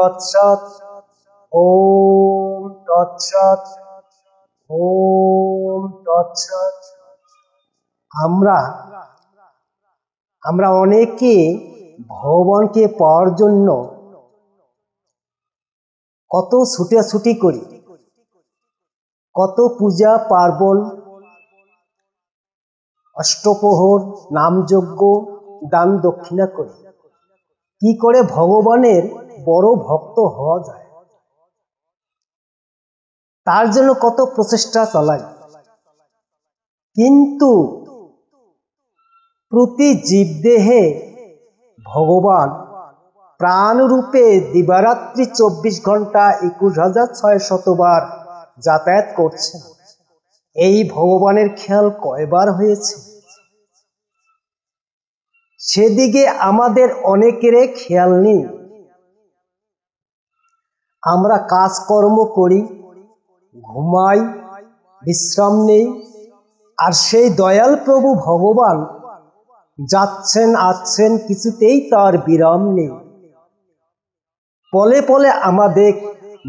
তৎসৎ। ওম তৎসৎ। ওম তৎসৎ। আমরা অনেকে ভগবানকে পাওয়ার জন্য কত ছুটাছুটি করি, কত পূজা পার্বণ, অষ্টপ্রহর, নামযজ্ঞ, দান দক্ষিণা করি। কি করে ভগবানের বড় ভক্ত হওয়া যায়, তার জন্য কত প্রচেষ্টা চালাই। কিন্তু প্রতি জীবদেহে ভগবান প্রাণরূপে দিবারাত্রি 24 ঘন্টা 21,600 বার যাতায়াত করছেন। এই ভগবানের খেয়াল কয়বার হয়েছে? সেদিকে আমাদের অনেকেরই খেয়াল নেই। আমরা কাজকর্ম করি, ঘুমাই, বিশ্রাম নেই, আর সেই দয়াল প্রভু ভগবান যাচ্ছেন আসছেন, কিছুতেই তার বিরাম নেই। পলে পলে আমাদের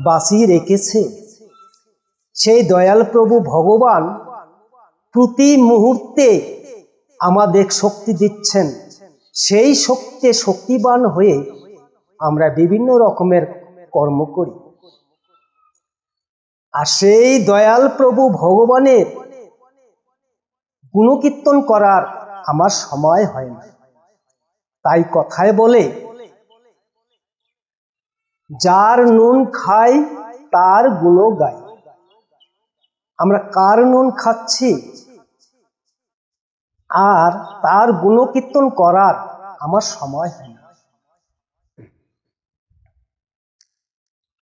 বাঁচিয়ে রেখেছে সেই দয়াল প্রভু ভগবান। প্রতি মুহূর্তে আমাদের শক্তি দিচ্ছেন। সেই শক্তিতে শক্তিবান হয়ে আমরা বিভিন্ন রকমের কর্ম করি। আর সেই দয়াল প্রভু ভগবানের গুণকীর্তন করার আমার সময় হয় না। তাই কথায় বলে, যার নুন খাই তার গুণ গাই। আমরা কার নুন খাচ্ছি আর তার গুণকীর্তন করার আমার সময় হয় না।